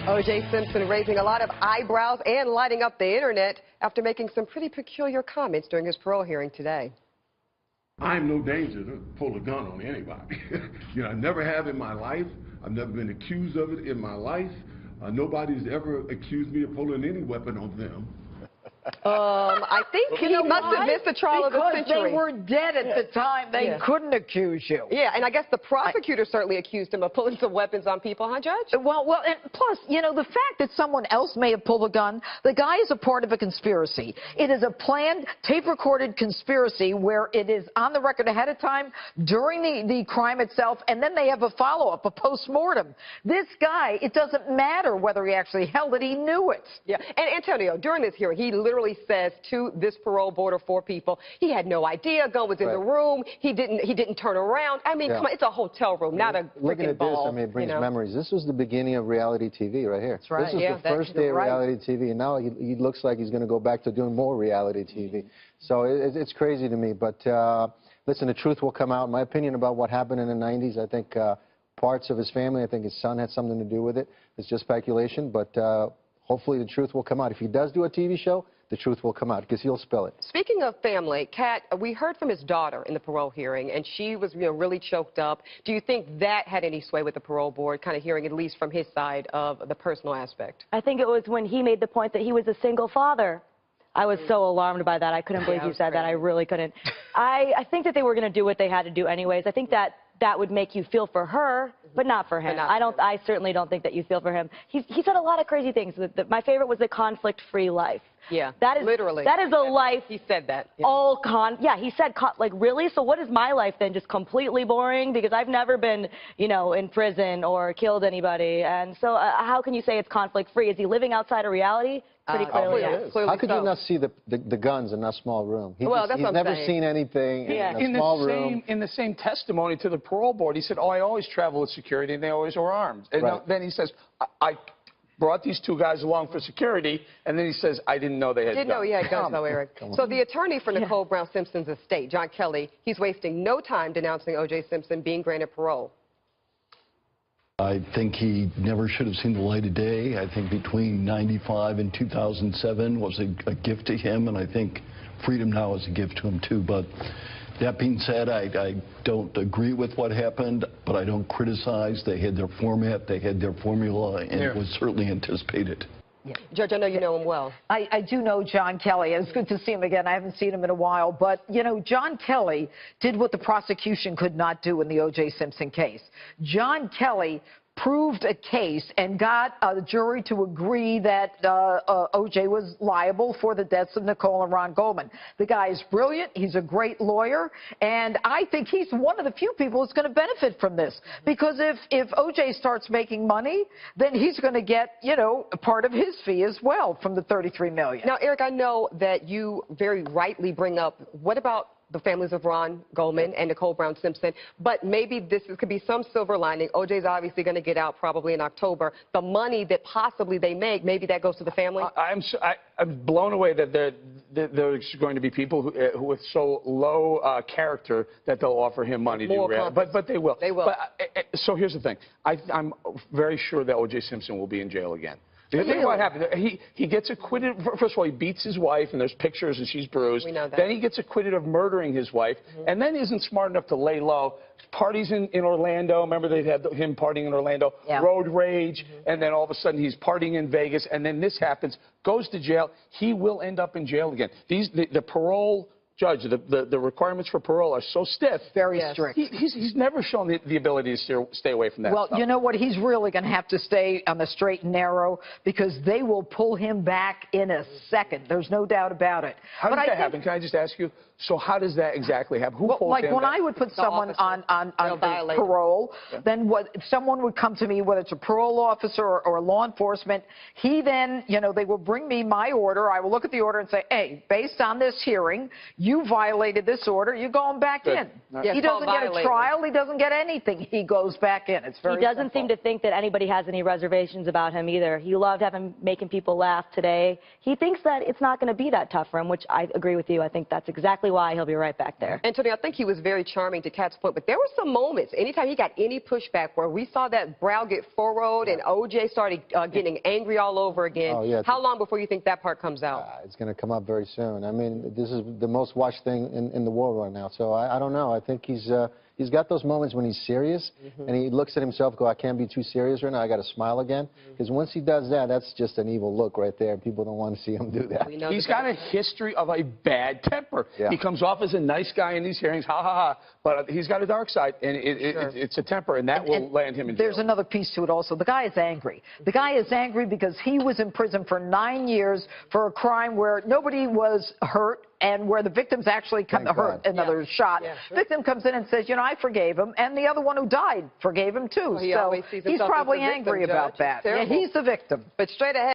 O.J. Simpson raising a lot of eyebrows and lighting up the internet after making some pretty peculiar comments during his parole hearing today. I'm no danger to pull a gun on anybody. I never have in my life. I've never been accused of it in my life. Nobody's ever accused me of pulling any weapon on them. I think he must have missed the trial of the century. Because they were dead at the time, they couldn't accuse you. Yeah, and I guess the prosecutor certainly accused him of pulling some weapons on people, huh, Judge? Well, and plus, the fact that someone else may have pulled a gun, the guy is a part of a conspiracy. It is a planned, tape-recorded conspiracy where it is on the record ahead of time, during the crime itself, and then they have a follow-up, a post-mortem. This guy, it doesn't matter whether he actually held it, he knew it. Yeah, and Antonio, during this hearing, he literally says to this parole board of 4 people, he had no idea, gun was in the room, he didn't turn around. I mean, come on, it's a hotel room, not a looking at ball, this, I mean, it brings memories. This was the beginning of reality TV right here. That's right. This is the first day of reality TV, and now he looks like he's going to go back to doing more reality TV. So it's crazy to me, but listen, the truth will come out. My opinion about what happened in the 90s, I think parts of his family, I think his son had something to do with it. It's just speculation, but hopefully the truth will come out. If he does do a TV show, the truth will come out because he'll spill it. Speaking of family, Kat, we heard from his daughter in the parole hearing, and she was really choked up. Do you think that had any sway with the parole board, kind of hearing at least from his side of the personal aspect? I think it was when he made the point that he was a single father. I was so alarmed by that. I couldn't believe you said that. I really couldn't. I think that they were going to do what they had to do anyways. I think that would make you feel for her, but not for him. I certainly don't think that you feel for him. He said a lot of crazy things. My favorite was the conflict-free life. Yeah, that is literally. That is a life. He said that. Yeah. He said, like, really? So what is my life then? Just completely boring? Because I've never been, in prison or killed anybody. And so how can you say it's conflict-free? Is he living outside of reality? Pretty clearly, yes. How could you not see the guns in that small room? He's never seen anything in a small room. In the same testimony to the parole board, he said, I always travel with security, and they always were armed. And then he says, I brought these 2 guys along for security, and then he says, I didn't know they had guns. Didn't know he had guns, though, Eric. So the attorney for Nicole Brown Simpson's estate, John Kelly, he's wasting no time denouncing O.J. Simpson being granted parole. I think he never should have seen the light of day. I think between 95 and 2007 was a gift to him, and I think freedom now is a gift to him, too. But that being said, I don't agree with what happened, but I don't criticize. They had their format, they had their formula, and it was certainly anticipated. Yeah. Judge, I know you know him well. I do know John Kelly. It's good to see him again. I haven't seen him in a while. But, John Kelly did what the prosecution could not do in the O.J. Simpson case. John Kelly proved a case and got a jury to agree that O.J. was liable for the deaths of Nicole and Ron Goldman. The guy is brilliant. He's a great lawyer. And I think he's one of the few people that's going to benefit from this. Because if O.J. starts making money, then he's going to get, a part of his fee as well from the $33 million. Now, Eric, I know that you very rightly bring up, what about the families of Ron Goldman and Nicole Brown Simpson, but maybe this could be some silver lining. OJ's obviously going to get out probably in October. The money that possibly they make, maybe that goes to the family? I'm blown away that there's going to be people who with so low character that they'll offer him money to do. But they will. They will. But, so here's the thing. I'm very sure that O.J. Simpson will be in jail again. The thing what happened, he gets acquitted. First of all, he beats his wife, and there's pictures, and she's bruised. We know that. Then he gets acquitted of murdering his wife, and then isn't smart enough to lay low. Parties in Orlando. Remember they had him partying in Orlando. Yeah. Road rage, and then all of a sudden he's partying in Vegas, and then this happens. Goes to jail. He will end up in jail again. The parole judge, the requirements for parole are so stiff. Very strict. He's never shown the ability to stay away from that Well, stuff. you know what? He's really going to have to stay on the straight and narrow because they will pull him back in a second. There's no doubt about it. How does that happen? Can I just ask you? So how does that exactly happen? Who pulls him when back? I would put someone on parole, then someone would come to me, whether it's a parole officer or law enforcement. He then, they will bring me my order. I will look at the order and say, hey, based on this hearing, you violated this order. You're going back in. He doesn't get a trial. He doesn't get anything. He goes back in. It's very He doesn't seem to think that anybody has any reservations about him either. He loved making people laugh today. He thinks that it's not going to be that tough for him, which I agree with you. I think that's exactly why he'll be right back there. Anthony, I think he was very charming to Kat's point, but there were some moments, anytime he got any pushback, where we saw that brow get furrowed and O.J. started getting angry all over again. Oh, yeah. How long before you think that part comes out? It's going to come up very soon. I mean, this is the most watched thing in the world right now. So I don't know. I think he's got those moments when he's serious, and he looks at himself, go, I can't be too serious right now. I got to smile again. Because once he does that, that's just an evil look right there. People don't want to see him do that. He's got a history of a bad temper. Yeah. He comes off as a nice guy in these hearings, ha, ha, ha. But he's got a dark side, and it's a temper, and that will land him in jail. There's another piece to it also. The guy is angry. The guy is angry because he was in prison for 9 years for a crime where nobody was hurt, and where the victims actually come hurt another shot. Yeah, sure. Victim comes in and says, you know, I forgave him, and the other one who died forgave him too. Well, So he's probably angry about that. Yeah, he's the victim. But straight ahead.